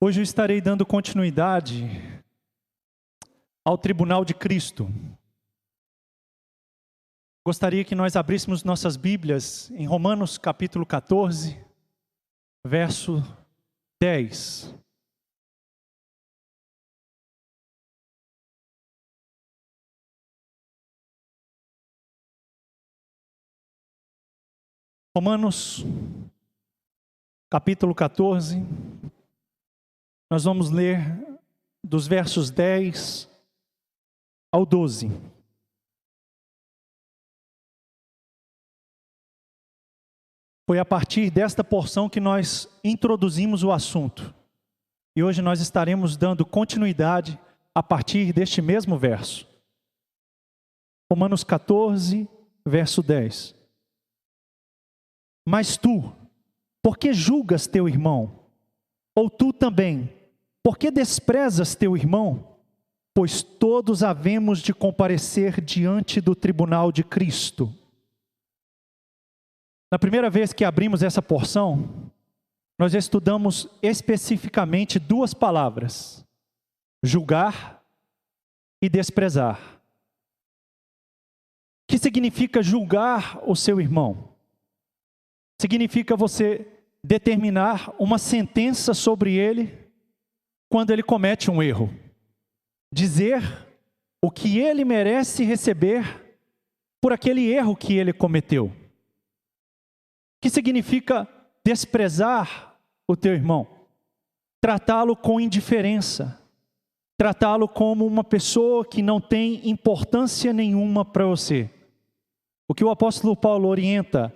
Hoje eu estarei dando continuidade ao Tribunal de Cristo. Gostaria que nós abríssemos nossas Bíblias em Romanos capítulo 14, verso 10. Romanos capítulo 14, nós vamos ler dos versos 10 ao 12. Foi a partir desta porção que nós introduzimos o assunto. E hoje nós estaremos dando continuidade a partir deste mesmo verso. Romanos 14, verso 10. Mas tu, por que julgas teu irmão? Ou tu também, por que desprezas teu irmão? Pois todos havemos de comparecer diante do tribunal de Cristo. Na primeira vez que abrimos essa porção, nós estudamos especificamente duas palavras: julgar e desprezar. O que significa julgar o seu irmão? Significa você determinar uma sentença sobre ele quando ele comete um erro. Dizer o que ele merece receber por aquele erro que ele cometeu. Que significa desprezar o teu irmão? Tratá-lo com indiferença. Tratá-lo como uma pessoa que não tem importância nenhuma para você. O que o apóstolo Paulo orienta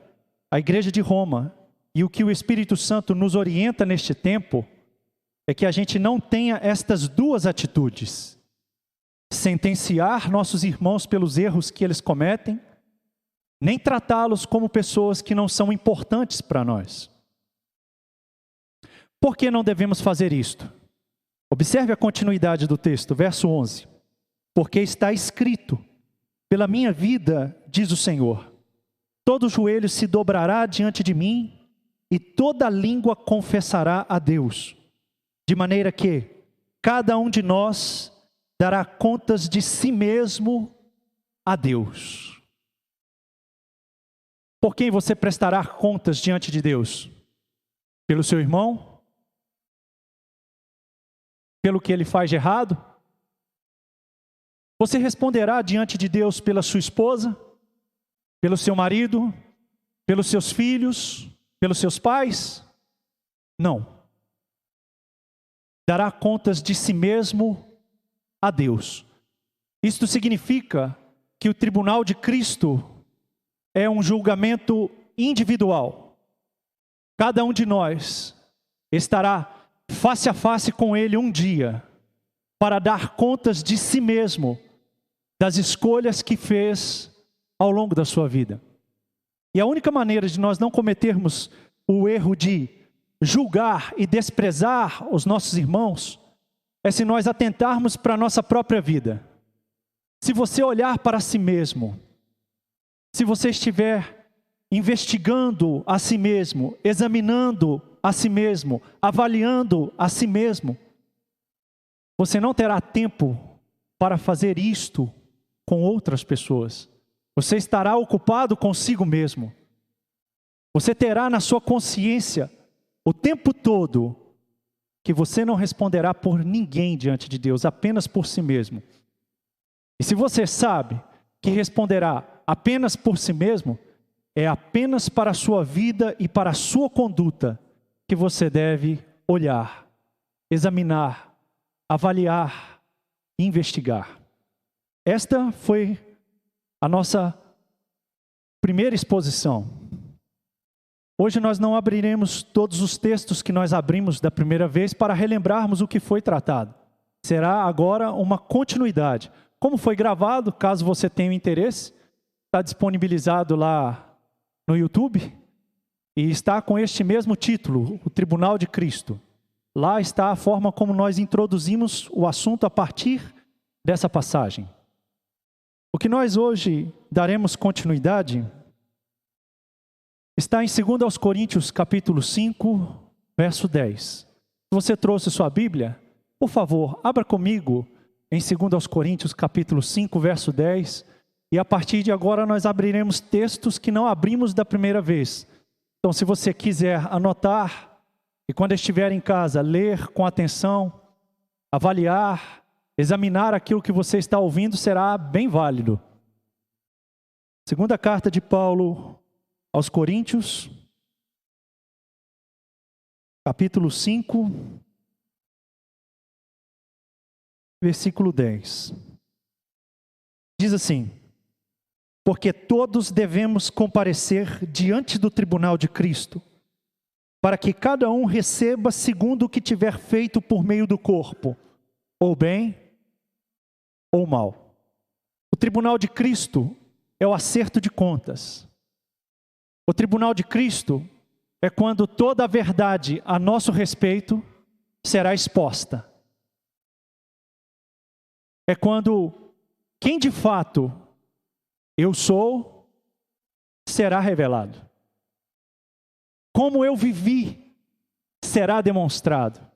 a igreja de Roma e o que o Espírito Santo nos orienta neste tempo é que a gente não tenha estas duas atitudes. Sentenciar nossos irmãos pelos erros que eles cometem, nem tratá-los como pessoas que não são importantes para nós. Por que não devemos fazer isto? Observe a continuidade do texto, verso 11. Porque está escrito: pela minha vida, diz o Senhor, todo joelho se dobrará diante de mim e toda língua confessará a Deus. De maneira que cada um de nós dará contas de si mesmo a Deus. Por quem você prestará contas diante de Deus? Pelo seu irmão? Pelo que ele faz de errado? Você responderá diante de Deus pela sua esposa? Pelo seu marido? Pelos seus filhos? Pelos seus pais? Não. Dará contas de si mesmo a Deus. Isto significa que o tribunal de Cristo é um julgamento individual. Cada um de nós estará face a face com Ele um dia para dar contas de si mesmo, das escolhas que fez ao longo da sua vida. E a única maneira de nós não cometermos o erro de julgar e desprezar os nossos irmãos é se nós atentarmos para a nossa própria vida. Se você olhar para si mesmo, se você estiver investigando a si mesmo, examinando a si mesmo, avaliando a si mesmo, você não terá tempo para fazer isto com outras pessoas. Você estará ocupado consigo mesmo. Você terá na sua consciência o tempo todo que você não responderá por ninguém diante de Deus, apenas por si mesmo. E se você sabe que responderá apenas por si mesmo, é apenas para a sua vida e para a sua conduta que você deve olhar, examinar, avaliar, investigar. Esta foi a nossa primeira exposição. Hoje nós não abriremos todos os textos que nós abrimos da primeira vez para relembrarmos o que foi tratado. Será agora uma continuidade. Como foi gravado, caso você tenha interesse, está disponibilizado lá no YouTube e está com este mesmo título, o Tribunal de Cristo. Lá está a forma como nós introduzimos o assunto a partir dessa passagem. O que nós hoje daremos continuidade está em 2 Coríntios capítulo 5, verso 10. Se você trouxe sua Bíblia, por favor, abra comigo em 2 Coríntios capítulo 5, verso 10. E a partir de agora nós abriremos textos que não abrimos da primeira vez. Então, se você quiser anotar, e quando estiver em casa, ler com atenção, avaliar, examinar aquilo que você está ouvindo, será bem válido. Segunda carta de Paulo aos Coríntios, capítulo 5, versículo 10. Diz assim: porque todos devemos comparecer diante do tribunal de Cristo, para que cada um receba segundo o que tiver feito por meio do corpo, ou bem ou mal. O tribunal de Cristo é o acerto de contas. O tribunal de Cristo é quando toda a verdade a nosso respeito será exposta. É quando quem de fato eu sou será revelado. Como eu vivi será demonstrado.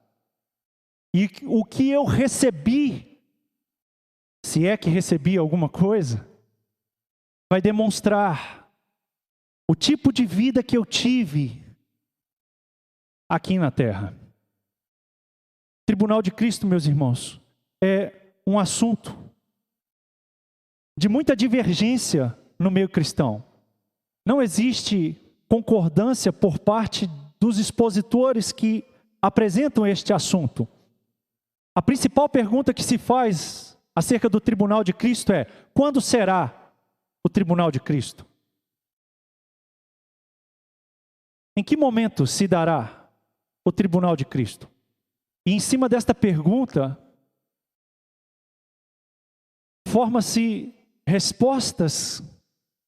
E o que eu recebi, se é que recebi alguma coisa, vai demonstrar o tipo de vida que eu tive aqui na terra. O tribunal de Cristo, meus irmãos, é um assunto de muita divergência no meio cristão. Não existe concordância por parte dos expositores que apresentam este assunto. A principal pergunta que se faz acerca do tribunal de Cristo é: quando será o tribunal de Cristo? Em que momento se dará o tribunal de Cristo? E em cima desta pergunta, forma-se respostas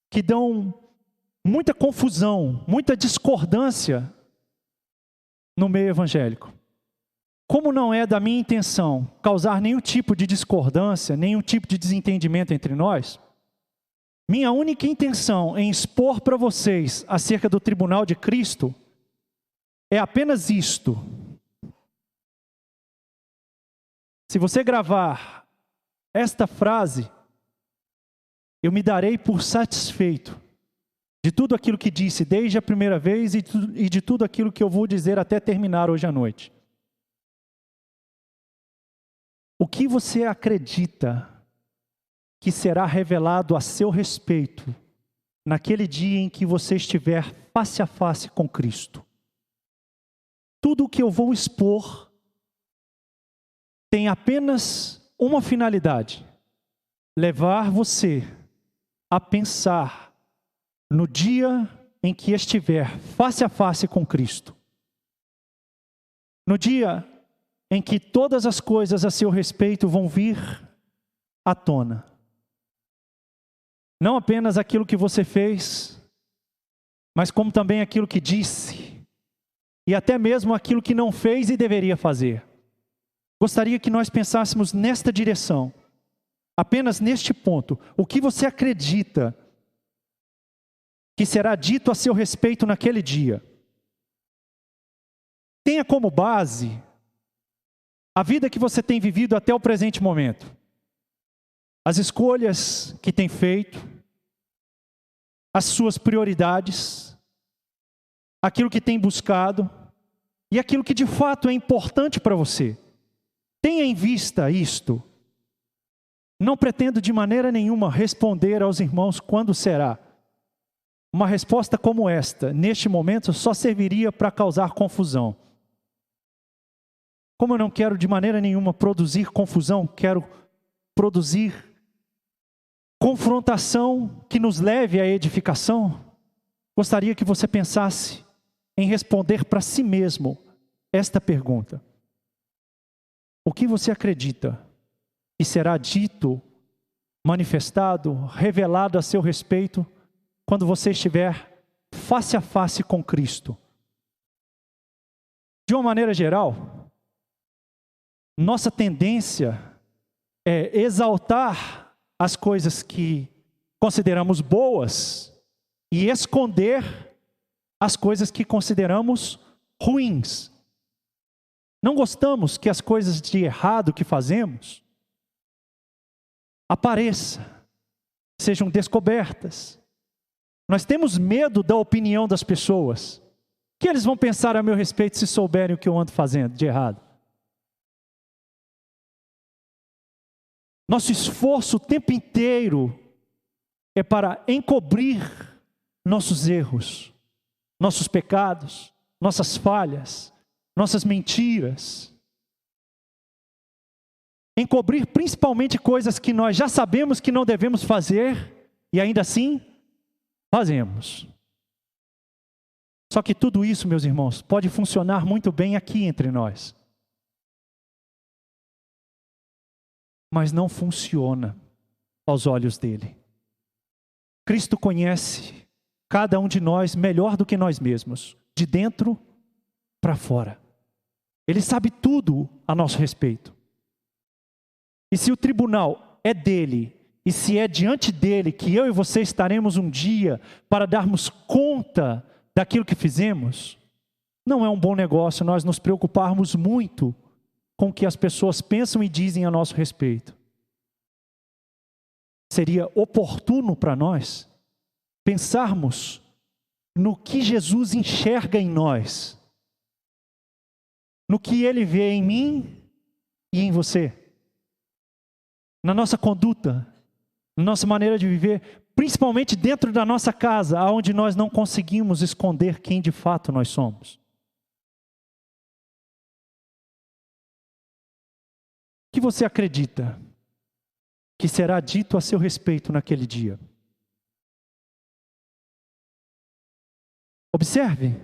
que dão muita confusão, muita discordância no meio evangélico. Como não é da minha intenção causar nenhum tipo de discordância, nenhum tipo de desentendimento entre nós, minha única intenção em expor para vocês acerca do tribunal de Cristo é apenas isto. Se você gravar esta frase, eu me darei por satisfeito de tudo aquilo que disse desde a primeira vez e de tudo aquilo que eu vou dizer até terminar hoje à noite. O que você acredita que será revelado a seu respeito naquele dia em que você estiver face a face com Cristo? Tudo o que eu vou expor tem apenas uma finalidade: levar você a pensar no dia em que estiver face a face com Cristo. No dia em que todas as coisas a seu respeito vão vir à tona. Não apenas aquilo que você fez, mas como também aquilo que disse, e até mesmo aquilo que não fez e deveria fazer. Gostaria que nós pensássemos nesta direção, apenas neste ponto. O que você acredita que será dito a seu respeito naquele dia? Tenha como base a vida que você tem vivido até o presente momento, as escolhas que tem feito, as suas prioridades, aquilo que tem buscado e aquilo que de fato é importante para você. Tenha em vista isto. Não pretendo de maneira nenhuma responder aos irmãos quando será. Uma resposta como esta, neste momento, só serviria para causar confusão. Como eu não quero de maneira nenhuma produzir confusão, quero produzir confrontação que nos leve à edificação, gostaria que você pensasse em responder para si mesmo esta pergunta: o que você acredita que será dito, manifestado, revelado a seu respeito quando você estiver face a face com Cristo? De uma maneira geral, nossa tendência é exaltar as coisas que consideramos boas e esconder as coisas que consideramos ruins. não gostamos que as coisas de errado que fazemos apareçam, sejam descobertas. Nós temos medo da opinião das pessoas. O que eles vão pensar a meu respeito se souberem o que eu ando fazendo de errado? Nosso esforço o tempo inteiro é para encobrir nossos erros, nossos pecados, nossas falhas, nossas mentiras. Encobrir principalmente coisas que nós já sabemos que não devemos fazer e ainda assim fazemos. Só que tudo isso, meus irmãos, pode funcionar muito bem aqui entre nós. Mas não funciona aos olhos dele. Cristo conhece cada um de nós melhor do que nós mesmos, de dentro para fora. Ele sabe tudo a nosso respeito. E se o tribunal é dele, e se é diante dele que eu e você estaremos um dia para darmos conta daquilo que fizemos, não é um bom negócio nós nos preocuparmos muito com o que as pessoas pensam e dizem a nosso respeito. Seria oportuno para nós pensarmos no que Jesus enxerga em nós, no que Ele vê em mim e em você, na nossa conduta, na nossa maneira de viver, principalmente dentro da nossa casa, onde nós não conseguimos esconder quem de fato nós somos. O que você acredita que será dito a seu respeito naquele dia? Observe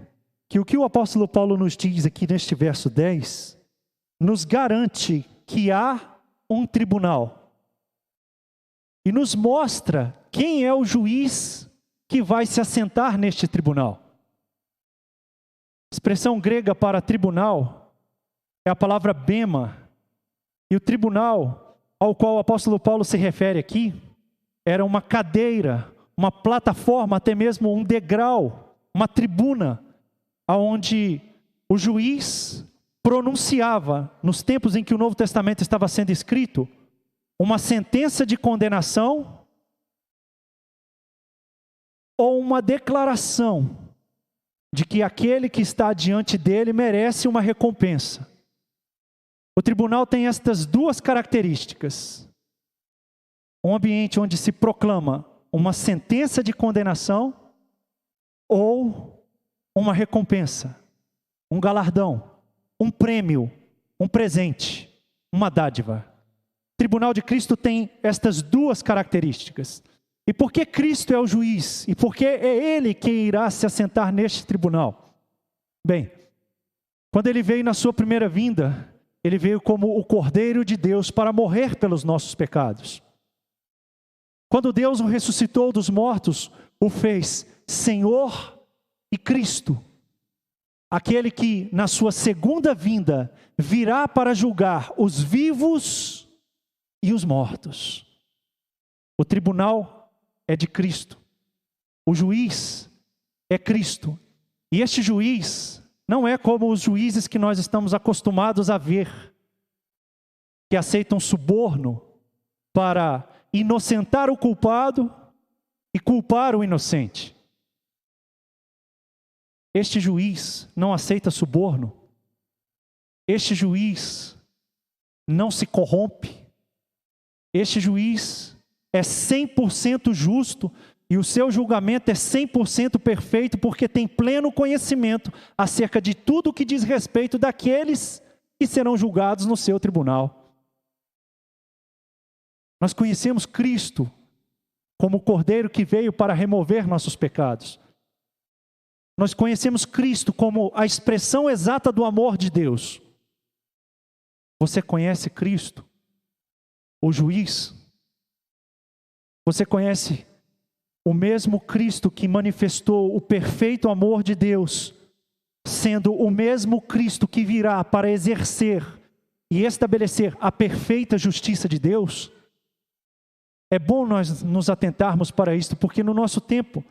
que o que o apóstolo Paulo nos diz aqui neste verso 10, nos garante que há um tribunal. E nos mostra quem é o juiz que vai se assentar neste tribunal. A expressão grega para tribunal é a palavra bema. E o tribunal ao qual o apóstolo Paulo se refere aqui, era uma cadeira, uma plataforma, até mesmo um degrau, uma tribuna, onde o juiz pronunciava, nos tempos em que o Novo Testamento estava sendo escrito, uma sentença de condenação ou uma declaração de que aquele que está diante dele merece uma recompensa. O tribunal tem estas duas características: um ambiente onde se proclama uma sentença de condenação ou uma recompensa, um galardão, um prêmio, um presente, uma dádiva. O tribunal de Cristo tem estas duas características. E por que Cristo é o juiz? E por que é Ele quem irá se assentar neste tribunal? Bem, quando Ele veio na sua primeira vinda, Ele veio como o Cordeiro de Deus para morrer pelos nossos pecados. Quando Deus o ressuscitou dos mortos, o fez Senhor e Cristo. Aquele que na sua segunda vinda virá para julgar os vivos e os mortos. O tribunal é de Cristo. O juiz é Cristo. E este juiz não é como os juízes que nós estamos acostumados a ver, que aceitam suborno para inocentar o culpado e culpar o inocente. Este juiz não aceita suborno. Este juiz não se corrompe. Este juiz é 100% justo e o seu julgamento é 100% perfeito, porque tem pleno conhecimento acerca de tudo o que diz respeito daqueles que serão julgados no seu tribunal. Nós conhecemos Cristo como o Cordeiro que veio para remover nossos pecados. Nós conhecemos Cristo como a expressão exata do amor de Deus. Você conhece Cristo, o juiz? Você conhece o mesmo Cristo que manifestou o perfeito amor de Deus, sendo o mesmo Cristo que virá para exercer e estabelecer a perfeita justiça de Deus? É bom nós nos atentarmos para isto, porque no nosso tempo,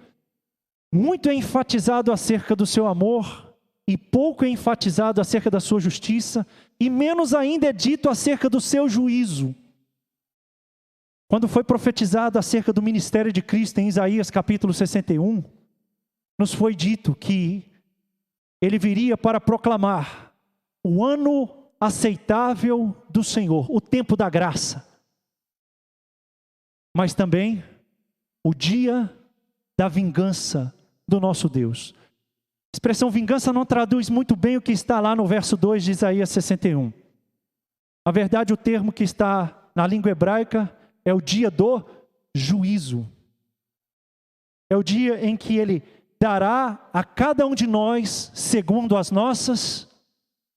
muito é enfatizado acerca do seu amor e pouco é enfatizado acerca da sua justiça, e menos ainda é dito acerca do seu juízo. Quando foi profetizado acerca do ministério de Cristo em Isaías capítulo 61, nos foi dito que ele viria para proclamar o ano aceitável do Senhor, o tempo da graça, mas também o dia da vingança do nosso Deus. A expressão vingança não traduz muito bem o que está lá no verso 2 de Isaías 61. Na verdade, o termo que está na língua hebraica é o dia do juízo. É o dia em que Ele dará a cada um de nós segundo as nossas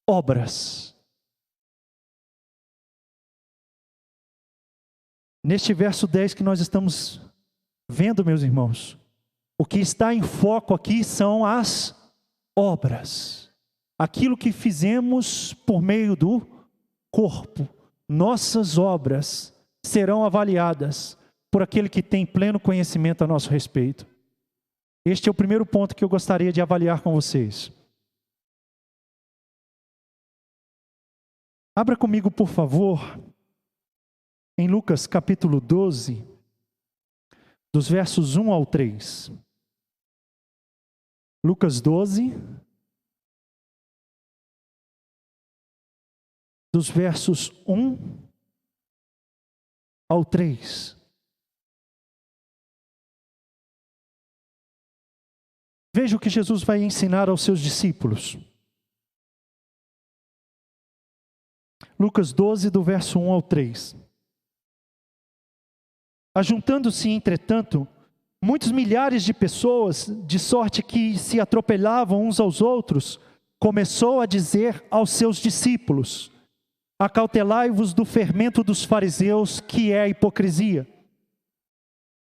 obras. Neste verso 10 que nós estamos vendo, meus irmãos, o que está em foco aqui são as obras. Aquilo que fizemos por meio do corpo. Nossas obras serão avaliadas por aquele que tem pleno conhecimento a nosso respeito. Este é o primeiro ponto que eu gostaria de avaliar com vocês. Abra comigo, por favor, em Lucas capítulo 12, dos versos 1 ao 3. Lucas 12, dos versos 1 ao 3. Veja o que Jesus vai ensinar aos seus discípulos. Lucas 12, do verso 1 ao 3. Ajuntando-se, entretanto, muitos milhares de pessoas, de sorte que se atropelavam uns aos outros, começou a dizer aos seus discípulos: acautelai-vos do fermento dos fariseus, que é a hipocrisia.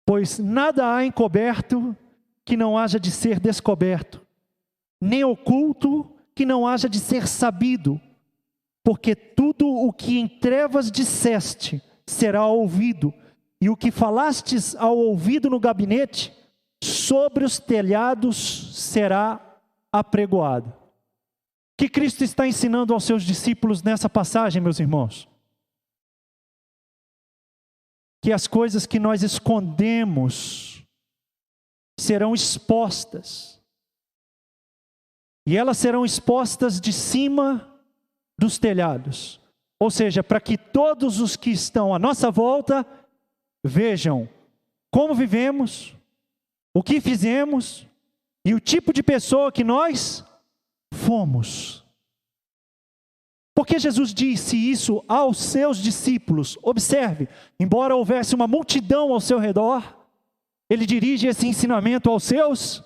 Pois nada há encoberto que não haja de ser descoberto, nem oculto que não haja de ser sabido, porque tudo o que em trevas disseste será ouvido, e o que falastes ao ouvido no gabinete, sobre os telhados será apregoado. O que Cristo está ensinando aos seus discípulos nessa passagem, meus irmãos? Que as coisas que nós escondemos serão expostas. E elas serão expostas de cima dos telhados. Ou seja, para que todos os que estão à nossa volta vejam como vivemos, o que fizemos e o tipo de pessoa que nós fomos. Porque Jesus disse isso aos seus discípulos. Observe, embora houvesse uma multidão ao seu redor, Ele dirige esse ensinamento aos seus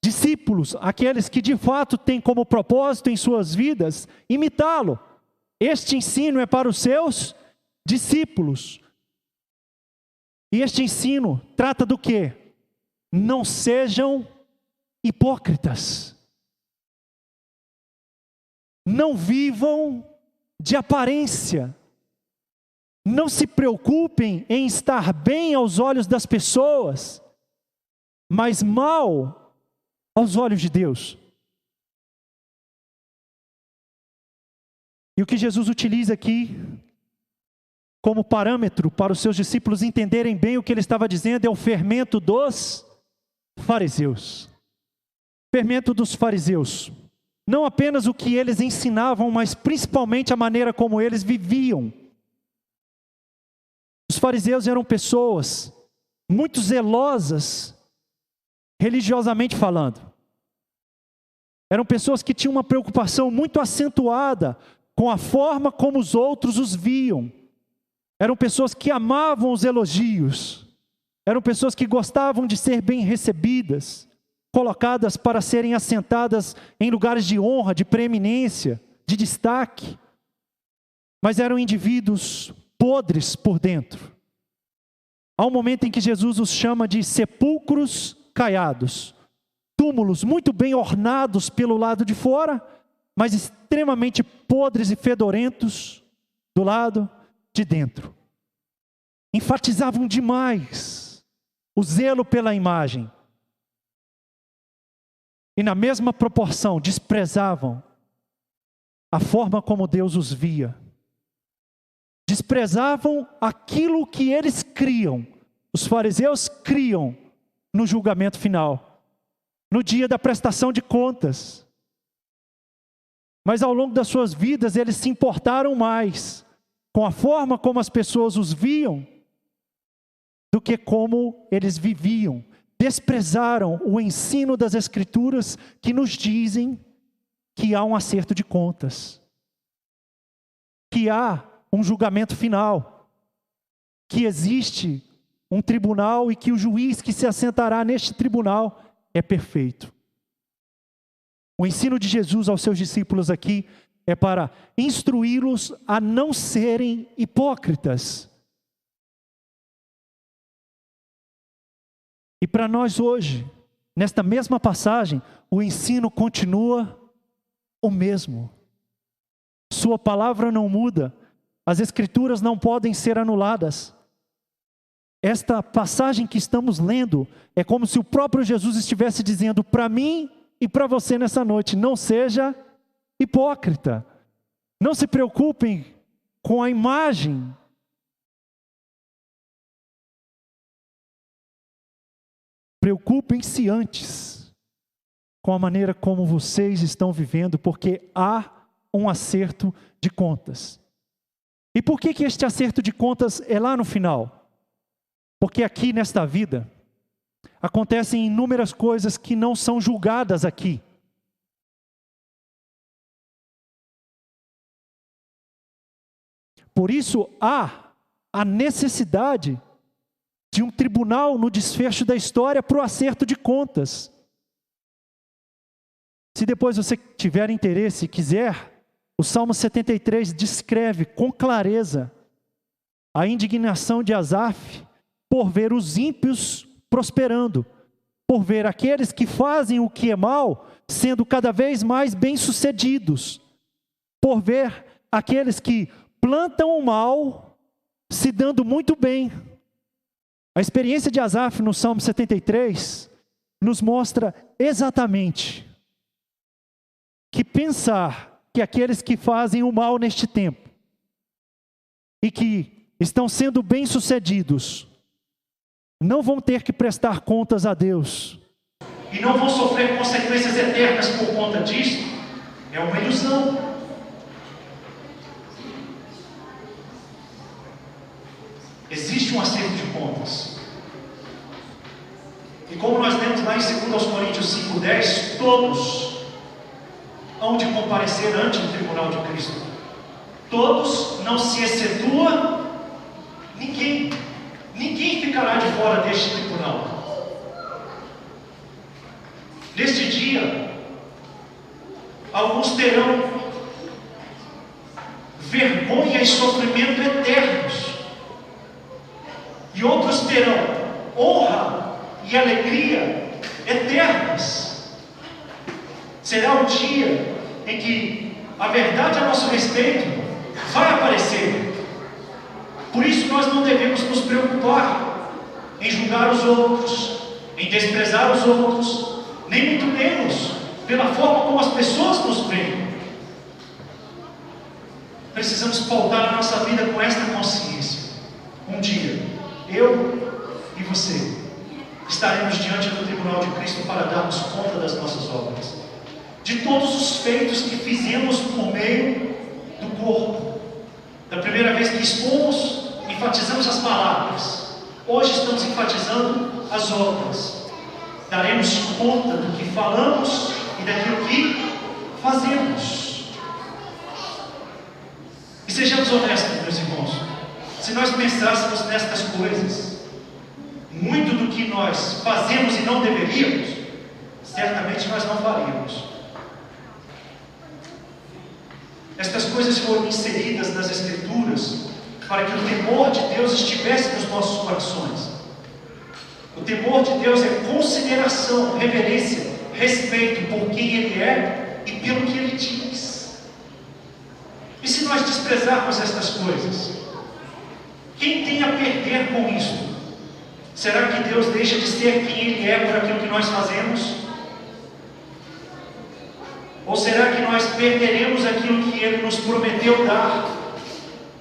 discípulos, aqueles que de fato têm como propósito em suas vidas imitá-lo. Este ensino é para os seus discípulos. E este ensino trata do quê? Não sejam hipócritas. Não vivam de aparência. Não se preocupem em estar bem aos olhos das pessoas, mas mal aos olhos de Deus. E o que Jesus utiliza aqui como parâmetro para os seus discípulos entenderem bem o que ele estava dizendo é o fermento dos fariseus. Fermento dos fariseus. Não apenas o que eles ensinavam, mas principalmente a maneira como eles viviam. Os fariseus eram pessoas muito zelosas, religiosamente falando. Eram pessoas que tinham uma preocupação muito acentuada com a forma como os outros os viam. Eram pessoas que amavam os elogios. Eram pessoas que gostavam de ser bem recebidas, colocadas para serem assentadas em lugares de honra, de preeminência, de destaque. Mas eram indivíduos podres por dentro. Há um momento em que Jesus os chama de sepulcros caiados, túmulos muito bem ornados pelo lado de fora, mas extremamente podres e fedorentos do lado de dentro. Enfatizavam demais o zelo pela imagem. e na mesma proporção desprezavam a forma como Deus os via. Desprezavam aquilo que eles criam. Os fariseus criam no julgamento final, no dia da prestação de contas. Mas ao longo das suas vidas eles se importaram mais com a forma como as pessoas os viam do que como eles viviam. Desprezaram o ensino das Escrituras que nos dizem que há um acerto de contas, que há um julgamento final, que existe um tribunal e que o juiz que se assentará neste tribunal é perfeito. O ensino de Jesus aos seus discípulos aqui é para instruí-los a não serem hipócritas. E para nós hoje, nesta mesma passagem, o ensino continua o mesmo. Sua palavra não muda, as Escrituras não podem ser anuladas. Esta passagem que estamos lendo é como se o próprio Jesus estivesse dizendo para mim e para você nessa noite: não seja hipócrita. Não se preocupem com a imagem. Preocupem-se antes com a maneira como vocês estão vivendo, porque há um acerto de contas. E por que este acerto de contas é lá no final? Porque aqui nesta vida acontecem inúmeras coisas que não são julgadas aqui. Por isso há a necessidade de um tribunal no desfecho da história para o acerto de contas. Se depois você tiver interesse e quiser, o Salmo 73 descreve com clareza a indignação de Asaf por ver os ímpios prosperando, por ver aqueles que fazem o que é mal sendo cada vez mais bem-sucedidos, por ver aqueles que plantam o mal se dando muito bem. A experiência de Asaf no Salmo 73 nos mostra exatamente que pensar que aqueles que fazem o mal neste tempo e que estão sendo bem-sucedidos não vão ter que prestar contas a Deus e não vão sofrer consequências eternas por conta disso, é uma ilusão. Existe um acerto de contas. E como nós lemos lá em 2 Coríntios 5,10, todos hão de comparecer ante o tribunal de Cristo. Todos, não se excetua ninguém. Ninguém ficará de fora deste tribunal. Neste dia, alguns terão vergonha e sofrimento eternos, e outros terão honra e alegria eternas. Será o dia em que a verdade a nosso respeito vai aparecer. Por isso nós não devemos nos preocupar em julgar os outros, em desprezar os outros, nem muito menos pela forma como as pessoas nos veem. Precisamos pautar a nossa vida com esta consciência. Um dia, eu e você estaremos diante do tribunal de Cristo para darmos conta das nossas obras, de todos os feitos que fizemos por meio do corpo. Da primeira vez que expomos, enfatizamos as palavras. Hoje estamos enfatizando as obras. Daremos conta do que falamos e daquilo que fazemos. E sejamos honestos, meus irmãos. Se nós pensássemos nestas coisas, muito do que nós fazemos e não deveríamos, certamente nós não faríamos. Estas coisas foram inseridas nas Escrituras para que o temor de Deus estivesse nos nossos corações. O temor de Deus é consideração, reverência, respeito por quem Ele é e pelo que Ele diz. E se nós desprezarmos estas coisas, quem tem a perder com isso? Será que Deus deixa de ser quem Ele é por aquilo que nós fazemos? Ou será que nós perderemos aquilo que Ele nos prometeu dar,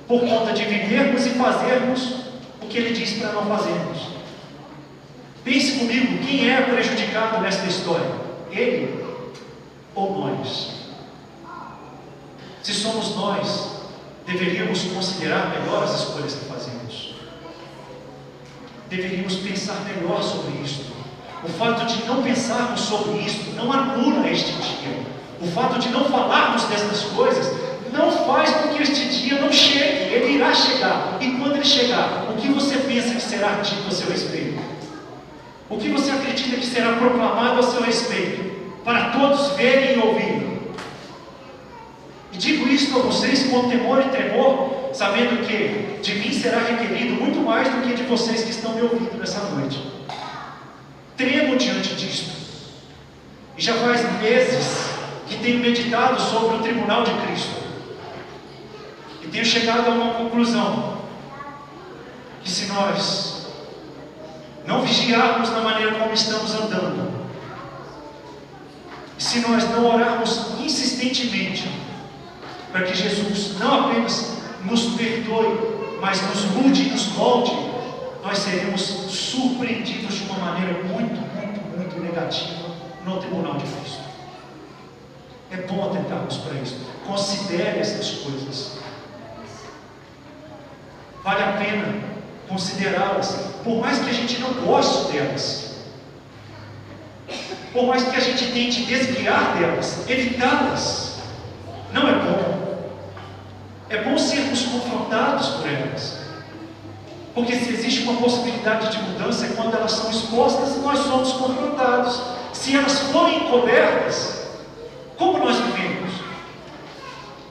por conta de vivermos e fazermos o que Ele disse para não fazermos? Pense comigo, quem é prejudicado nesta história? Ele ou nós? Se somos nós, deveríamos considerar melhor as escolhas que fazemos. Deveríamos pensar melhor sobre isto. O fato de não pensarmos sobre isto não anula este dia. O fato de não falarmos destas coisas não faz com que este dia não chegue. Ele irá chegar. E quando ele chegar, o que você pensa que será dito a seu respeito? O que você acredita que será proclamado a seu respeito? Para todos verem e ouvirem. E digo isto a vocês com temor e tremor, sabendo que de mim será requerido muito mais do que de vocês que estão me ouvindo nessa noite. Tremo diante disto. E já faz meses que tenho meditado sobre o tribunal de Cristo. E tenho chegado a uma conclusão. Que se nós não vigiarmos da maneira como estamos andando, e se nós não orarmos insistentemente, para que Jesus não apenas nos perdoe, mas nos mude e nos molde, nós seremos surpreendidos de uma maneira muito negativa no tribunal de Cristo. É bom atentarmos para isso. Considere essas coisas. Vale a pena considerá-las, por mais que a gente não goste delas, por mais que a gente tente desviar delas, evitá-las. Não é bom. É bom sermos confrontados por elas, porque se existe uma possibilidade de mudança é quando elas são expostas e nós somos confrontados. Se elas forem encobertas, como nós vivemos?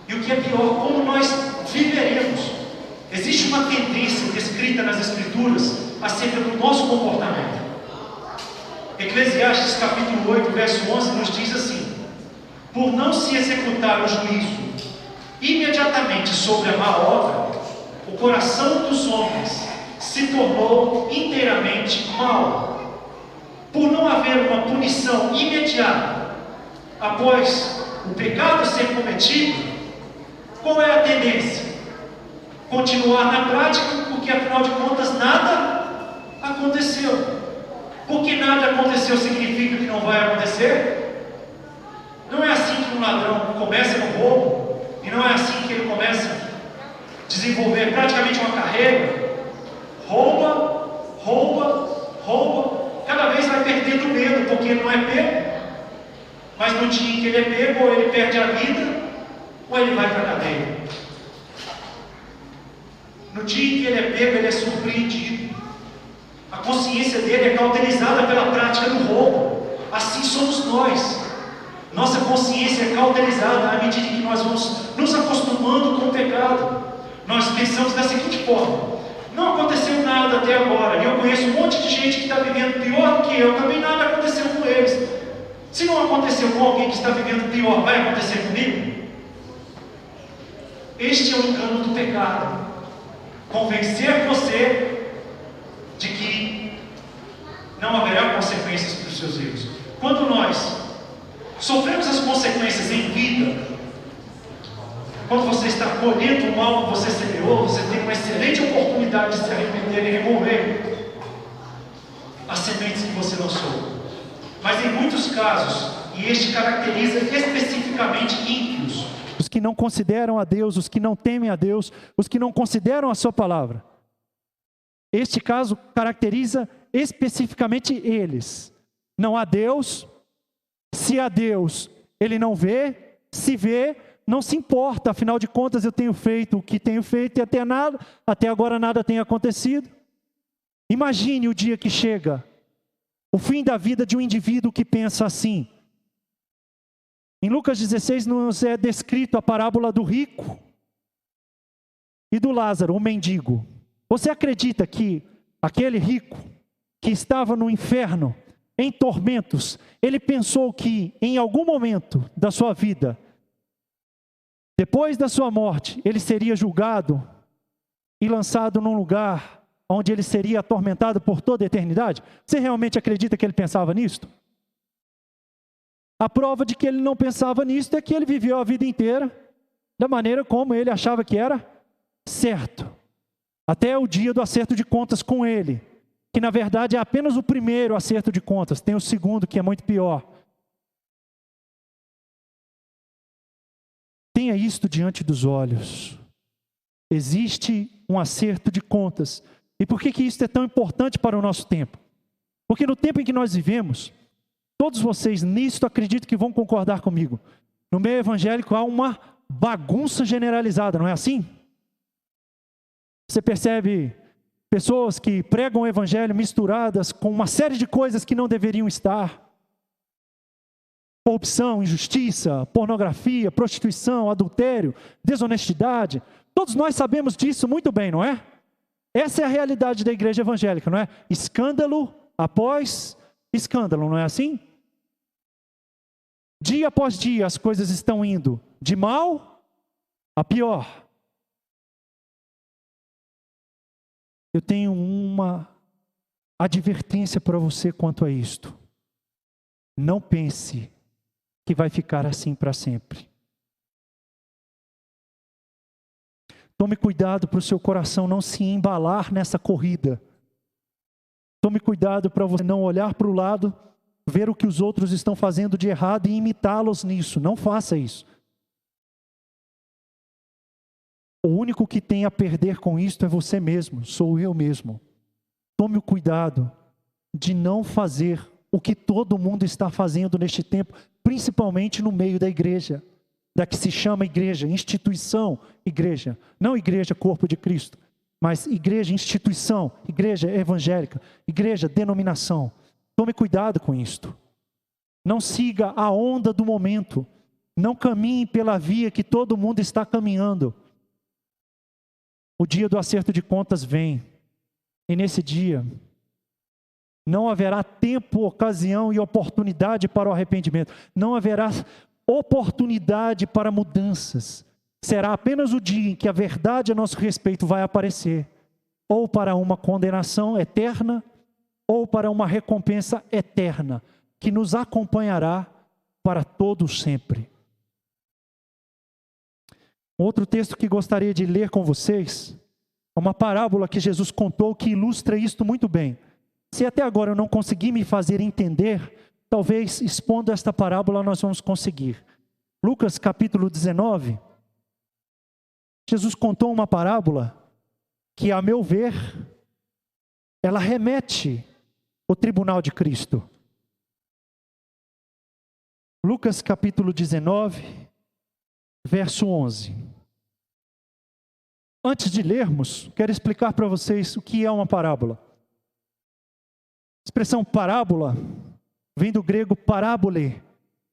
E o que é pior, como nós viveremos? Existe uma tendência descrita nas Escrituras acerca do nosso comportamento. Eclesiastes capítulo 8, verso 11 nos diz assim: por não se executar o juízo imediatamente sobre a má obra, o coração dos homens se tornou inteiramente mau. Por não haver uma punição imediata após o pecado ser cometido, qual é a tendência? Continuar na prática, porque afinal de contas nada aconteceu. Porque nada aconteceu significa que não vai acontecer? Não é assim que um ladrão começa no roubo, e não é assim que ele começa a desenvolver praticamente uma carreira. Rouba, cada vez vai perdendo medo, porque ele não é pego. Mas no dia em que ele é pego, ou ele perde a vida, ou ele vai para a cadeia. No dia em que ele é pego, ele é surpreendido. A consciência dele é cauterizada pela prática do roubo. Assim somos nós. Nossa consciência é cauterizada à medida que nós vamos nos acostumando com o pecado. Nós pensamos da seguinte forma: não aconteceu nada até agora, e eu conheço um monte de gente que está vivendo pior do que eu, também nada aconteceu com eles. Se não aconteceu com alguém que está vivendo pior, vai acontecer comigo? Este é o engano do pecado. Convencer você de que não haverá consequências para os seus erros. Quando nós sofremos as consequências em vida, quando você está colhendo o mal que você semeou, você tem uma excelente oportunidade de se arrepender e remover as sementes que você lançou. Mas em muitos casos, e este caracteriza especificamente ímpios, os que não consideram a Deus, os que não temem a Deus, os que não consideram a sua palavra. Este caso caracteriza especificamente eles. Não há Deus. Se há Deus, ele não vê. Se vê, não se importa. Afinal de contas, eu tenho feito o que tenho feito e até agora nada tem acontecido. Imagine o dia que chega, o fim da vida de um indivíduo que pensa assim. Em Lucas 16 nos é descrito a parábola do rico e do Lázaro, o mendigo. Você acredita que aquele rico que estava no inferno, em tormentos, ele pensou que em algum momento da sua vida, depois da sua morte, ele seria julgado e lançado num lugar onde ele seria atormentado por toda a eternidade? Você realmente acredita que ele pensava nisto? A prova de que ele não pensava nisso é que ele viveu a vida inteira da maneira como ele achava que era certo. Até o dia do acerto de contas com ele, que na verdade é apenas o primeiro acerto de contas, tem o segundo que é muito pior. Tenha isto diante dos olhos. Existe um acerto de contas. E por que isso é tão importante para o nosso tempo? Porque no tempo em que nós vivemos, todos vocês nisto acredito que vão concordar comigo. No meio evangélico há uma bagunça generalizada, não é assim? Você percebe pessoas que pregam o evangelho misturadas com uma série de coisas que não deveriam estar. Corrupção, injustiça, pornografia, prostituição, adultério, desonestidade. Todos nós sabemos disso muito bem, não é? Essa é a realidade da igreja evangélica, não é? Escândalo após escândalo, não é assim? Dia após dia as coisas estão indo de mal a pior. Eu tenho uma advertência para você quanto a isto. Não pense que vai ficar assim para sempre. Tome cuidado para o seu coração não se embalar nessa corrida. Tome cuidado para você não olhar para o lado, ver o que os outros estão fazendo de errado e imitá-los nisso. Não faça isso. O único que tem a perder com isto é você mesmo, sou eu mesmo. Tome o cuidado de não fazer o que todo mundo está fazendo neste tempo, principalmente no meio da igreja, da que se chama igreja, instituição, igreja. Não igreja, corpo de Cristo, mas igreja, instituição, igreja evangélica, igreja, denominação. Tome cuidado com isto. Não siga a onda do momento. Não caminhe pela via que todo mundo está caminhando. O dia do acerto de contas vem. E nesse dia, não haverá tempo, ocasião e oportunidade para o arrependimento. Não haverá oportunidade para mudanças. Será apenas o dia em que a verdade a nosso respeito vai aparecer. Ou para uma condenação eterna, ou para uma recompensa eterna, que nos acompanhará para todo sempre. Outro texto que gostaria de ler com vocês, é uma parábola que Jesus contou que ilustra isto muito bem. Se até agora eu não consegui me fazer entender, talvez expondo esta parábola nós vamos conseguir. Lucas capítulo 19, Jesus contou uma parábola que, a meu ver, ela remete ao tribunal de Cristo. Lucas capítulo 19, verso 11. Antes de lermos, quero explicar para vocês o que é uma parábola. A expressão parábola vem do grego parábole,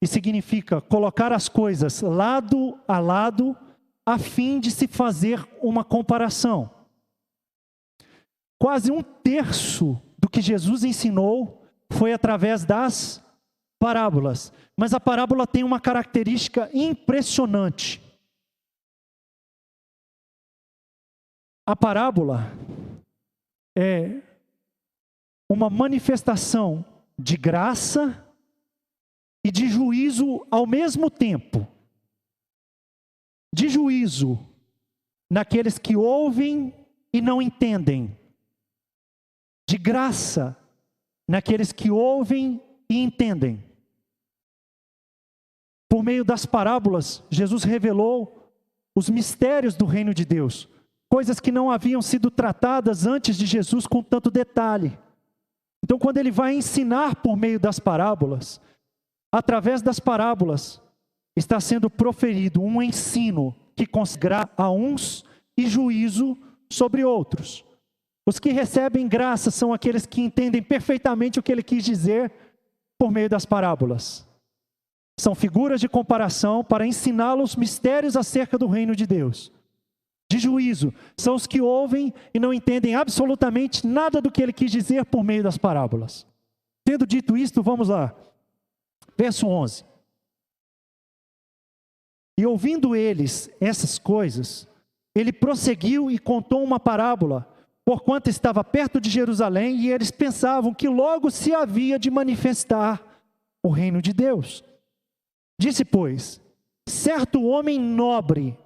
e significa colocar as coisas lado a lado, a fim de se fazer uma comparação. Quase um terço do que Jesus ensinou foi através das parábolas. Mas a parábola tem uma característica impressionante. A parábola é uma manifestação de graça e de juízo ao mesmo tempo. De juízo naqueles que ouvem e não entendem. De graça naqueles que ouvem e entendem. Por meio das parábolas, Jesus revelou os mistérios do reino de Deus. Coisas que não haviam sido tratadas antes de Jesus com tanto detalhe. Então, quando ele vai ensinar por meio das parábolas, através das parábolas, está sendo proferido um ensino que consagra a uns e juízo sobre outros. Os que recebem graça são aqueles que entendem perfeitamente o que ele quis dizer por meio das parábolas. São figuras de comparação para ensiná-los mistérios acerca do reino de Deus. De juízo, são os que ouvem e não entendem absolutamente nada do que ele quis dizer por meio das parábolas. Tendo dito isto, vamos lá. Verso 11. E ouvindo eles essas coisas, ele prosseguiu e contou uma parábola, porquanto estava perto de Jerusalém, e eles pensavam que logo se havia de manifestar o reino de Deus. Disse, pois, certo homem nobre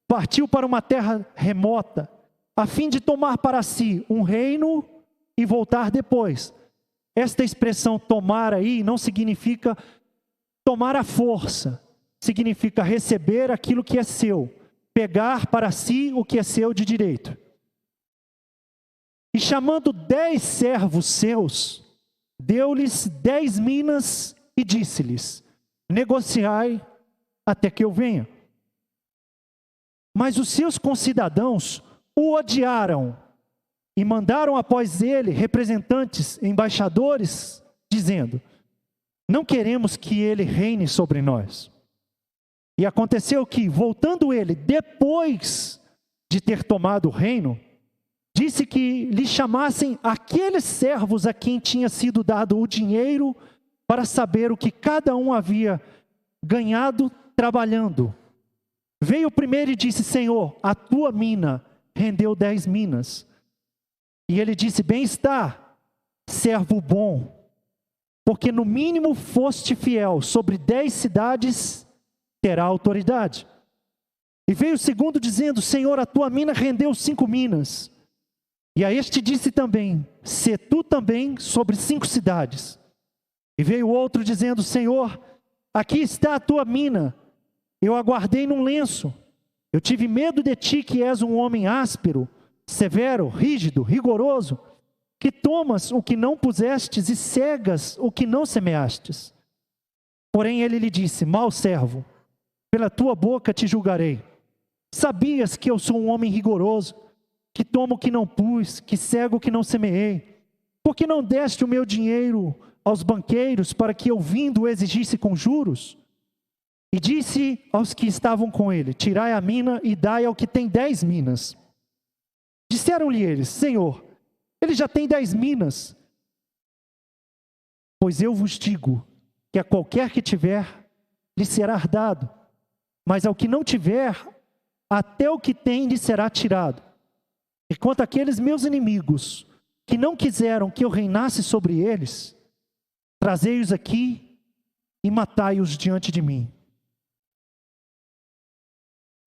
partiu para uma terra remota, a fim de tomar para si um reino e voltar depois. Esta expressão tomar aí não significa tomar à força, significa receber aquilo que é seu, pegar para si o que é seu de direito. E chamando 10 servos seus, deu-lhes 10 minas e disse-lhes, negociai até que eu venha. Mas os seus concidadãos o odiaram e mandaram após ele representantes, embaixadores, dizendo, não queremos que ele reine sobre nós. E aconteceu que, voltando ele, depois de ter tomado o reino, disse que lhe chamassem aqueles servos a quem tinha sido dado o dinheiro para saber o que cada um havia ganhado trabalhando. Veio o primeiro e disse, Senhor, a tua mina rendeu 10 minas. E ele disse, bem está, servo bom, porque no mínimo foste fiel, sobre 10 cidades terá autoridade. E veio o segundo dizendo, Senhor, a tua mina rendeu 5 minas. E a este disse também, sê tu também sobre 5 cidades. E veio outro dizendo, Senhor, aqui está a tua mina, eu aguardei num lenço. Eu tive medo de ti, que és um homem áspero, severo, rígido, rigoroso, que tomas o que não pusestes e cegas o que não semeastes. Porém ele lhe disse, mau servo, pela tua boca te julgarei. Sabias que eu sou um homem rigoroso, que tomo o que não pus, que cego o que não semeei? Por que não deste o meu dinheiro aos banqueiros, para que eu vindo o exigisse com juros? E disse aos que estavam com ele, tirai a mina e dai ao que tem 10 minas. Disseram-lhe eles, Senhor, ele já tem 10 minas. Pois eu vos digo, que a qualquer que tiver, lhe será dado, mas ao que não tiver, até o que tem lhe será tirado. E quanto àqueles meus inimigos, que não quiseram que eu reinasse sobre eles, trazei-os aqui e matai-os diante de mim.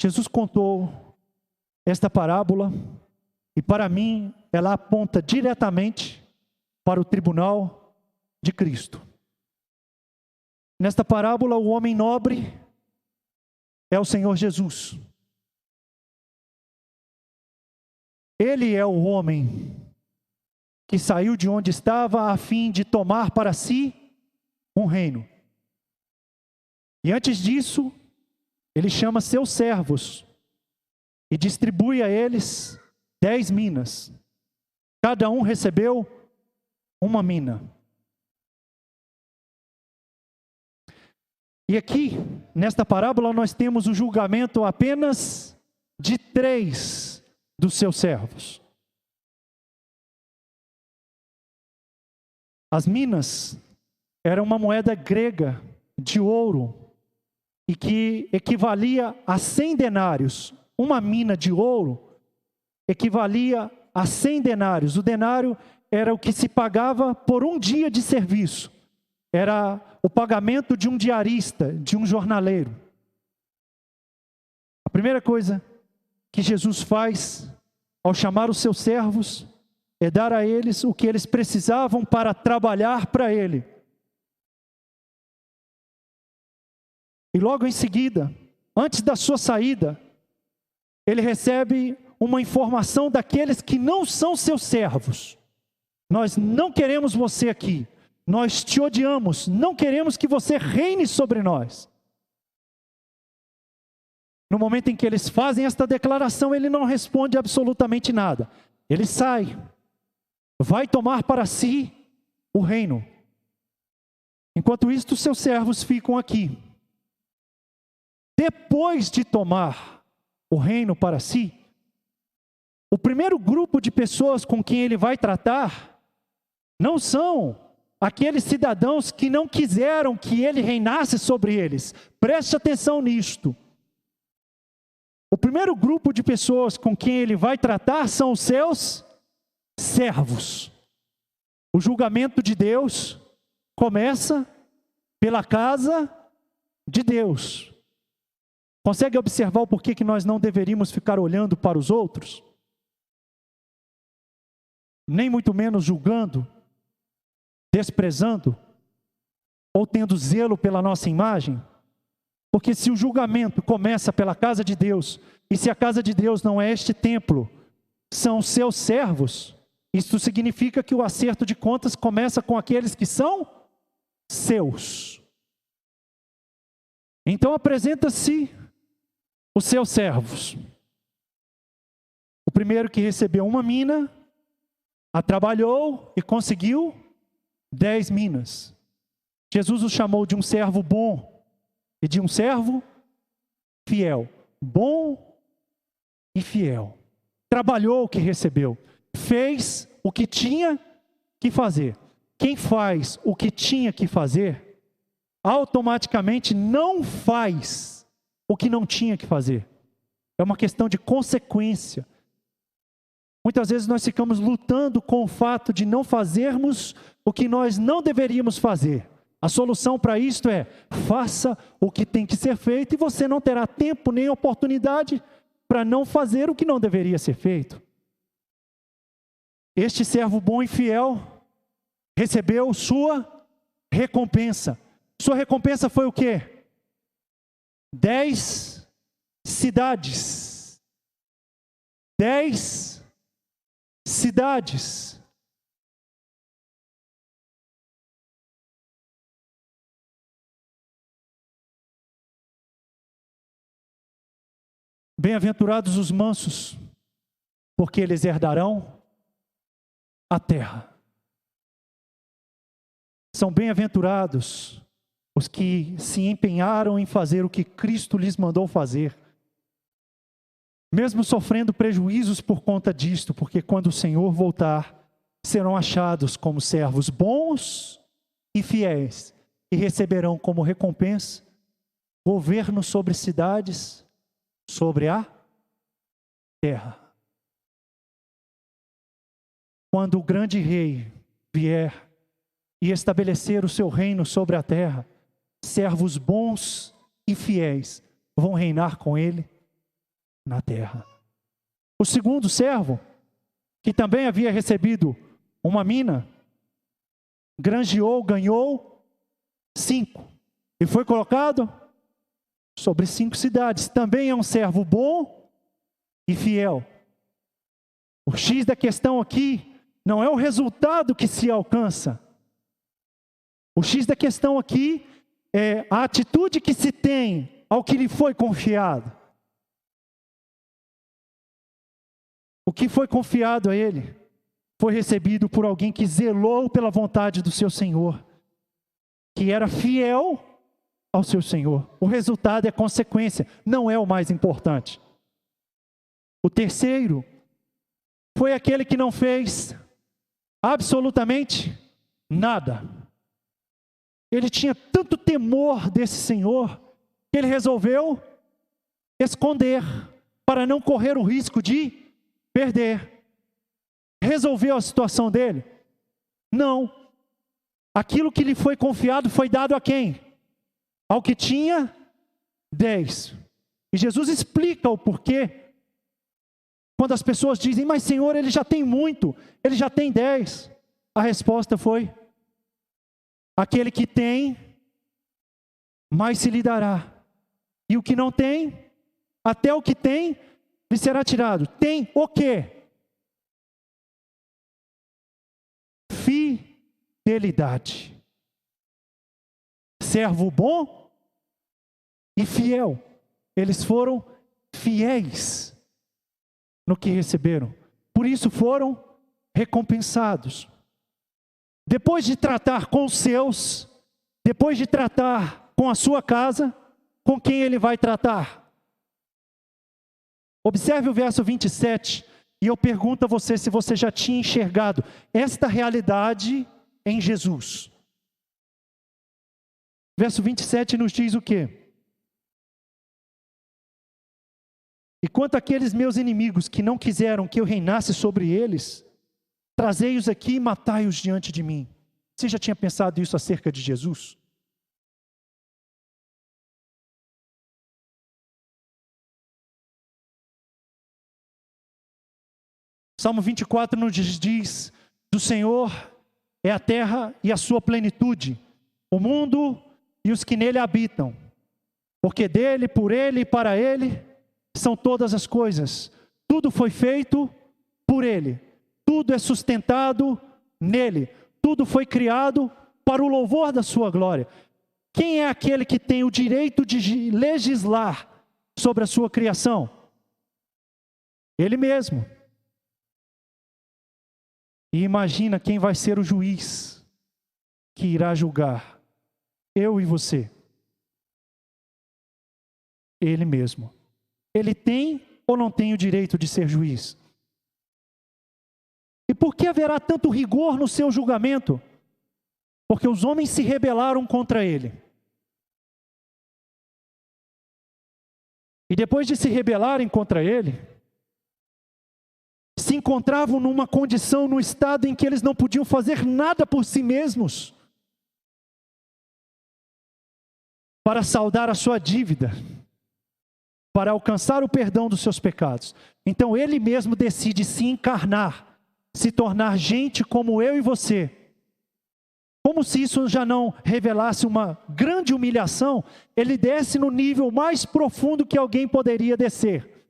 Jesus contou esta parábola, e para mim, ela aponta diretamente para o tribunal de Cristo. Nesta parábola, o homem nobre é o Senhor Jesus. Ele é o homem que saiu de onde estava a fim de tomar para si um reino. E antes disso, ele chama seus servos e distribui a eles 10 minas. Cada um recebeu uma mina. E aqui, nesta parábola, nós temos o julgamento apenas de 3 dos seus servos. As minas eram uma moeda grega de ouro e que equivalia a 100 denários. Uma mina de ouro equivalia a 100 denários. O denário era o que se pagava por um dia de serviço. Era o pagamento de um diarista, de um jornaleiro. A primeira coisa que Jesus faz ao chamar os seus servos é dar a eles o que eles precisavam para trabalhar para ele. E logo em seguida, antes da sua saída, ele recebe uma informação daqueles que não são seus servos. Nós não queremos você aqui. Nós te odiamos. Não queremos que você reine sobre nós. No momento em que eles fazem esta declaração, ele não responde absolutamente nada. Ele sai, vai tomar para si o reino. Enquanto isso, os seus servos ficam aqui. Depois de tomar o reino para si, o primeiro grupo de pessoas com quem ele vai tratar não são aqueles cidadãos que não quiseram que ele reinasse sobre eles. Preste atenção nisto. O primeiro grupo de pessoas com quem ele vai tratar são os seus servos. O julgamento de Deus começa pela casa de Deus. Consegue observar o porquê que nós não deveríamos ficar olhando para os outros? Nem muito menos julgando, desprezando, ou tendo zelo pela nossa imagem? Porque se o julgamento começa pela casa de Deus, e se a casa de Deus não é este templo, são os seus servos, isso significa que o acerto de contas começa com aqueles que são seus. Então apresenta-se os seus servos. O primeiro que recebeu uma mina, a trabalhou e conseguiu 10 minas. Jesus o chamou de um servo bom e de um servo fiel. Bom e fiel. Trabalhou o que recebeu. Fez o que tinha que fazer. Quem faz o que tinha que fazer, automaticamente não faz o que não tinha que fazer. É uma questão de consequência. Muitas vezes nós ficamos lutando com o fato de não fazermos o que nós não deveríamos fazer. A solução para isto é: faça o que tem que ser feito e você não terá tempo nem oportunidade para não fazer o que não deveria ser feito. Este servo bom e fiel recebeu sua recompensa. Sua recompensa foi o quê? 10 cidades. 10 cidades. Bem-aventurados os mansos, porque eles herdarão a terra. São bem-aventurados os que se empenharam em fazer o que Cristo lhes mandou fazer, mesmo sofrendo prejuízos por conta disto, porque quando o Senhor voltar, serão achados como servos bons e fiéis, e receberão como recompensa governo sobre cidades, sobre a terra. Quando o grande rei vier e estabelecer o seu reino sobre a terra, servos bons e fiéis vão reinar com ele na terra. O segundo servo, que também havia recebido uma mina, granjeou, ganhou 5 e foi colocado sobre 5 cidades. Também é um servo bom e fiel. O X da questão aqui não é o resultado que se alcança. O X da questão aqui é a atitude que se tem ao que lhe foi confiado. O que foi confiado a ele foi recebido por alguém que zelou pela vontade do seu Senhor, que era fiel ao seu Senhor. O resultado é consequência, não é o mais importante. O terceiro foi aquele que não fez absolutamente nada. Ele tinha tanto temor desse Senhor que ele resolveu esconder para não correr o risco de perder. Resolveu a situação dele? Não. Aquilo que lhe foi confiado foi dado a quem? Ao que tinha 10. E Jesus explica o porquê. Quando as pessoas dizem: mas Senhor, ele já tem muito, ele já tem 10. A resposta foi: aquele que tem, mais se lhe dará. E o que não tem, até o que tem, lhe será tirado. Tem o quê? Fidelidade. Servo bom e fiel. Eles foram fiéis no que receberam. Por isso foram recompensados. Depois de tratar com os seus, depois de tratar com a sua casa, com quem ele vai tratar? Observe o verso 27, e eu pergunto a você se você já tinha enxergado esta realidade em Jesus. Verso 27 nos diz o quê? E quanto àqueles meus inimigos que não quiseram que eu reinasse sobre eles, trazei-os aqui e matai-os diante de mim. Você já tinha pensado isso acerca de Jesus? Salmo 24 nos diz: do Senhor é a terra e a sua plenitude, o mundo e os que nele habitam. Porque dele, por ele e para ele são todas as coisas. Tudo foi feito por ele. Tudo é sustentado nele. Tudo foi criado para o louvor da sua glória. Quem é aquele que tem o direito de legislar sobre a sua criação? Ele mesmo. E imagina quem vai ser o juiz que irá julgar eu e você. Ele mesmo. Ele tem ou não tem o direito de ser juiz? E por que haverá tanto rigor no seu julgamento? Porque os homens se rebelaram contra ele. E depois de se rebelarem contra ele, se encontravam numa condição, num estado em que eles não podiam fazer nada por si mesmos para saldar a sua dívida, para alcançar o perdão dos seus pecados. Então ele mesmo decide se encarnar, se tornar gente como eu e você. Como se isso já não revelasse uma grande humilhação, ele desce no nível mais profundo que alguém poderia descer.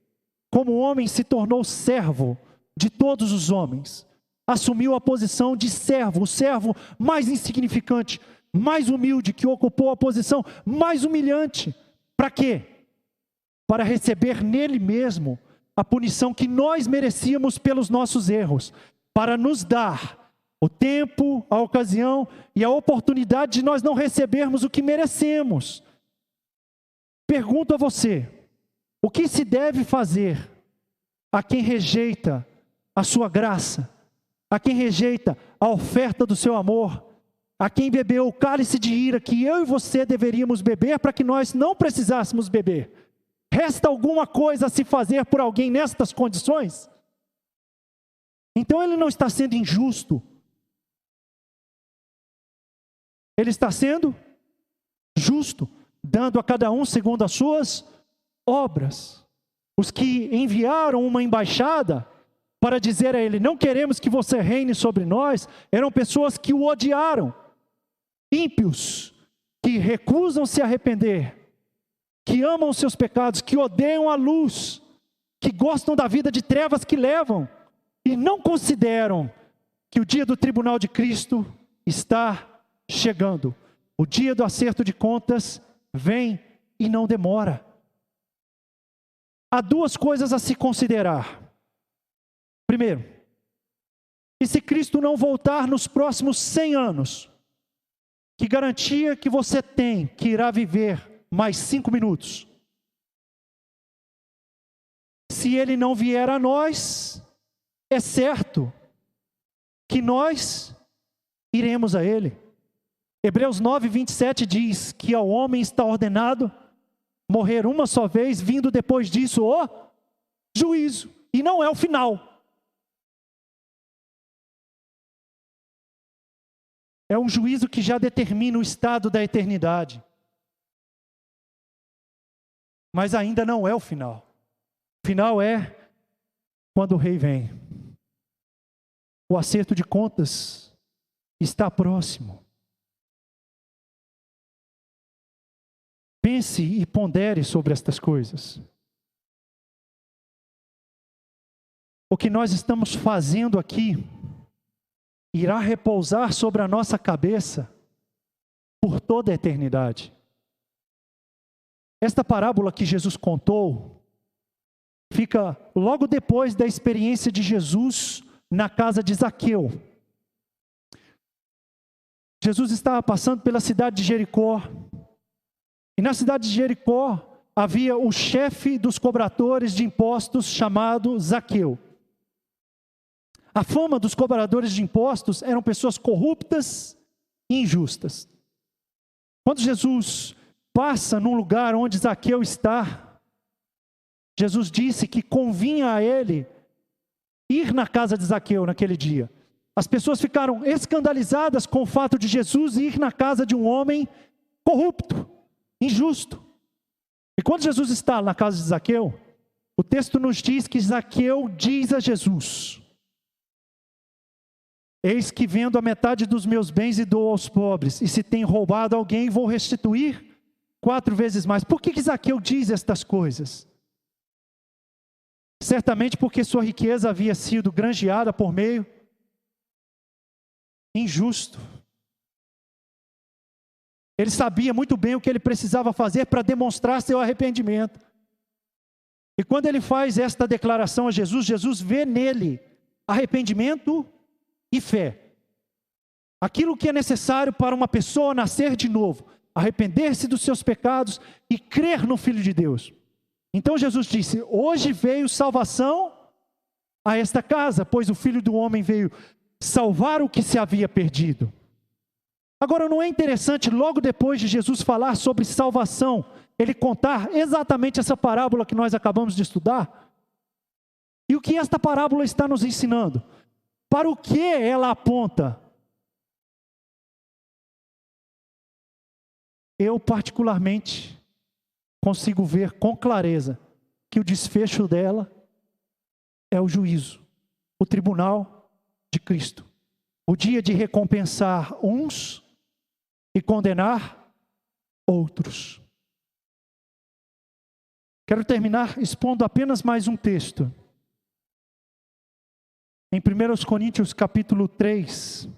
Como homem se tornou servo de todos os homens. Assumiu a posição de servo, o servo mais insignificante, mais humilde, que ocupou a posição mais humilhante. Para quê? Para receber nele mesmo a punição que nós merecíamos pelos nossos erros, para nos dar o tempo, a ocasião e a oportunidade de nós não recebermos o que merecemos. Pergunto a você, o que se deve fazer a quem rejeita a sua graça, a quem rejeita a oferta do seu amor, a quem bebeu o cálice de ira que eu e você deveríamos beber para que nós não precisássemos beber? Resta alguma coisa a se fazer por alguém nestas condições? Então ele não está sendo injusto. Ele está sendo justo, dando a cada um segundo as suas obras. Os que enviaram uma embaixada para dizer a ele: não queremos que você reine sobre nós, eram pessoas que o odiaram. Ímpios, que recusam se arrepender, que amam os seus pecados, que odeiam a luz, que gostam da vida de trevas que levam, e não consideram que o dia do tribunal de Cristo está chegando. O dia do acerto de contas vem e não demora. Há duas coisas a se considerar. Primeiro, e se Cristo não voltar nos próximos 100 anos, que garantia que você tem que irá viver mais 5 minutos? Se ele não vier a nós, é certo que nós iremos a ele. Hebreus 9, 27 diz que ao homem está ordenado morrer uma só vez, vindo depois disso o juízo. E não é o final. É um juízo que já determina o estado da eternidade. Mas ainda não é o final. O final é quando o rei vem. O acerto de contas está próximo. Pense e pondere sobre estas coisas. O que nós estamos fazendo aqui irá repousar sobre a nossa cabeça por toda a eternidade. Esta parábola que Jesus contou fica logo depois da experiência de Jesus na casa de Zaqueu. Jesus estava passando pela cidade de Jericó. E na cidade de Jericó havia o chefe dos cobradores de impostos chamado Zaqueu. A fama dos cobradores de impostos eram pessoas corruptas e injustas. Quando Jesus passa num lugar onde Zaqueu está, Jesus disse que convinha a ele ir na casa de Zaqueu naquele dia. As pessoas ficaram escandalizadas com o fato de Jesus ir na casa de um homem corrupto, injusto. E quando Jesus está na casa de Zaqueu, o texto nos diz que Zaqueu diz a Jesus: Eis que vendo a metade dos meus bens e dou aos pobres, e se tem roubado alguém, vou restituir 4 vezes mais. Por que Zaqueu diz estas coisas? Certamente porque sua riqueza havia sido granjeada por meio injusto. Ele sabia muito bem o que ele precisava fazer para demonstrar seu arrependimento. E quando ele faz esta declaração a Jesus, Jesus vê nele arrependimento e fé. Aquilo que é necessário para uma pessoa nascer de novo, arrepender-se dos seus pecados e crer no Filho de Deus. Então Jesus disse: hoje veio salvação a esta casa, pois o Filho do Homem veio salvar o que se havia perdido. Agora, não é interessante, logo depois de Jesus falar sobre salvação, ele contar exatamente essa parábola que nós acabamos de estudar? E o que esta parábola está nos ensinando? Para o que ela aponta? Eu, particularmente, consigo ver com clareza que o desfecho dela é o juízo, o tribunal de Cristo. O dia de recompensar uns e condenar outros. Quero terminar expondo apenas mais um texto. Em 1 Coríntios capítulo 3,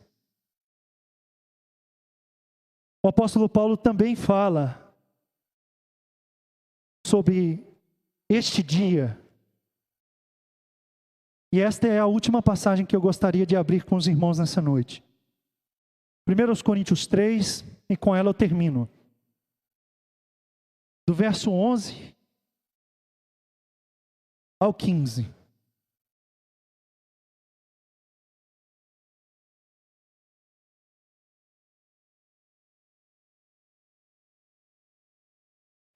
o apóstolo Paulo também fala sobre este dia. E esta é a última passagem que eu gostaria de abrir com os irmãos nessa noite. 1 Coríntios 3, e com ela eu termino. Do verso 11 ao 15.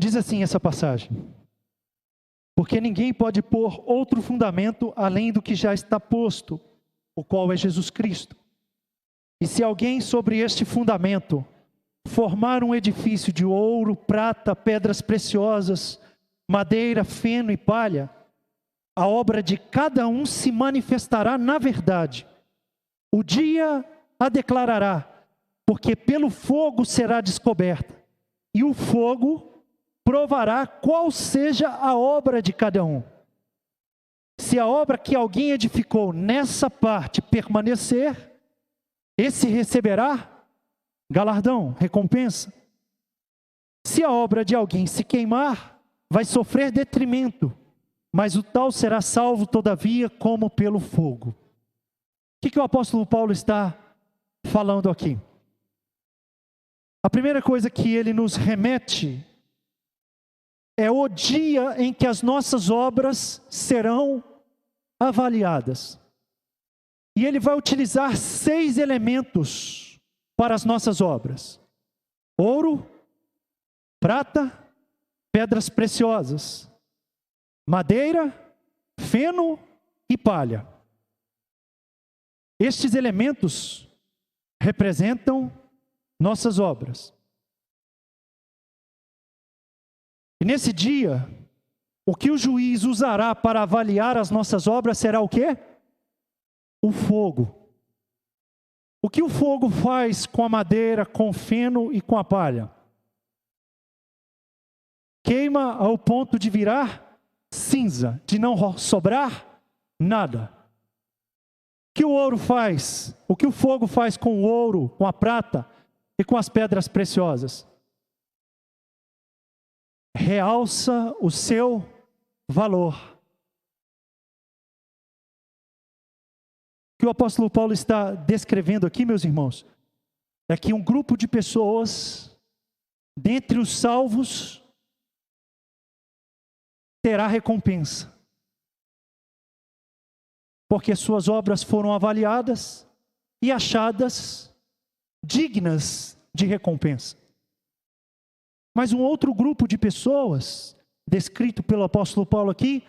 Diz assim essa passagem: porque ninguém pode pôr outro fundamento além do que já está posto, o qual é Jesus Cristo. E se alguém sobre este fundamento formar um edifício de ouro, prata, pedras preciosas, madeira, feno e palha, a obra de cada um se manifestará na verdade. O dia a declarará, porque pelo fogo será descoberta, e o fogo provará qual seja a obra de cada um. Se a obra que alguém edificou nessa parte permanecer, esse receberá galardão, recompensa. Se a obra de alguém se queimar, vai sofrer detrimento, mas o tal será salvo todavia como pelo fogo. O que o apóstolo Paulo está falando aqui? A primeira coisa que ele nos remete é o dia em que as nossas obras serão avaliadas. E ele vai utilizar 6 elementos para as nossas obras: ouro, prata, pedras preciosas, madeira, feno e palha. Estes elementos representam nossas obras. E nesse dia, o que o juiz usará para avaliar as nossas obras será o quê? O fogo. O que o fogo faz com a madeira, com o feno e com a palha? Queima ao ponto de virar cinza, de não sobrar nada. O que o ouro faz? O que o fogo faz com o ouro, com a prata e com as pedras preciosas? Realça o seu valor. O que o apóstolo Paulo está descrevendo aqui, meus irmãos, é que um grupo de pessoas, dentre os salvos, terá recompensa. Porque suas obras foram avaliadas e achadas dignas de recompensa. Mas um outro grupo de pessoas, descrito pelo apóstolo Paulo aqui,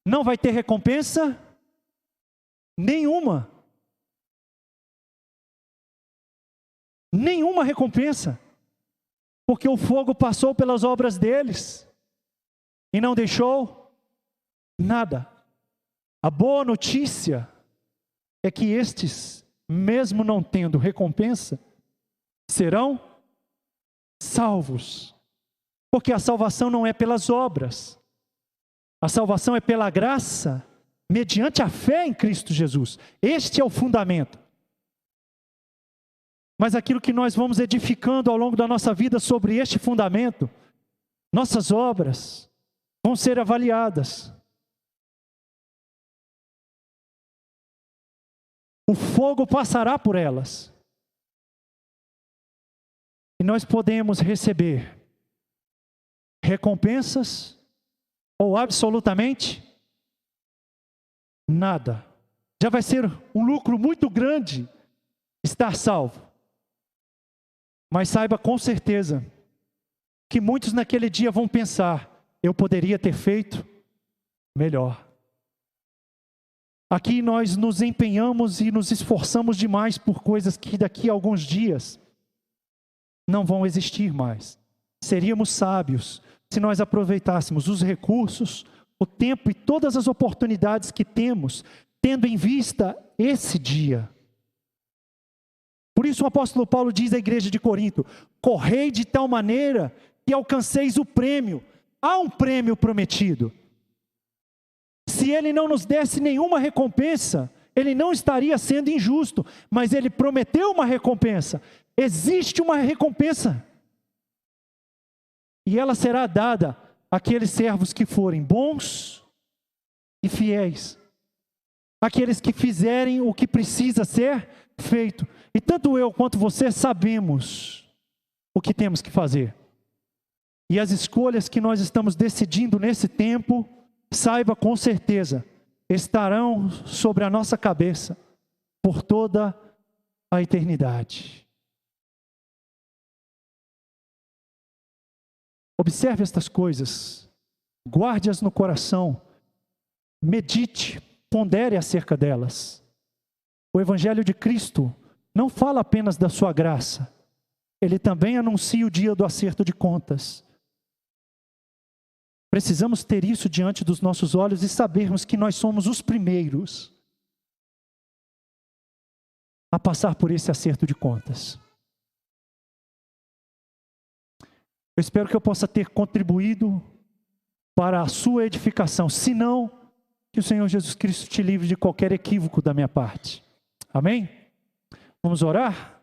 não vai ter recompensa nenhuma. Nenhuma recompensa. Porque o fogo passou pelas obras deles e não deixou nada. A boa notícia é que estes mesmo não tendo recompensa, serão salvos. Porque a salvação não é pelas obras. A salvação é pela graça, mediante a fé em Cristo Jesus. Este é o fundamento. Mas aquilo que nós vamos edificando ao longo da nossa vida sobre este fundamento, nossas obras vão ser avaliadas. O fogo passará por elas. E nós podemos receber recompensas ou absolutamente nada. Já vai ser um lucro muito grande estar salvo. Mas saiba com certeza que muitos naquele dia vão pensar: eu poderia ter feito melhor. Aqui nós nos empenhamos e nos esforçamos demais por coisas que daqui a alguns dias não vão existir mais. Seríamos sábios se nós aproveitássemos os recursos, o tempo e todas as oportunidades que temos, tendo em vista esse dia. Por isso o apóstolo Paulo diz à igreja de Corinto: correi de tal maneira que alcanceis o prêmio. Há um prêmio prometido. Se ele não nos desse nenhuma recompensa, ele não estaria sendo injusto, mas ele prometeu uma recompensa. Existe uma recompensa. E ela será dada àqueles servos que forem bons e fiéis. Aqueles que fizerem o que precisa ser feito. E tanto eu quanto você sabemos o que temos que fazer. E as escolhas que nós estamos decidindo nesse tempo, saiba com certeza, estarão sobre a nossa cabeça por toda a eternidade. Observe estas coisas, guarde-as no coração, medite, pondere acerca delas. O Evangelho de Cristo não fala apenas da sua graça, ele também anuncia o dia do acerto de contas. Precisamos ter isso diante dos nossos olhos e sabermos que nós somos os primeiros a passar por esse acerto de contas. Eu espero que eu possa ter contribuído para a sua edificação. Se não, que o Senhor Jesus Cristo te livre de qualquer equívoco da minha parte. Amém? Vamos orar?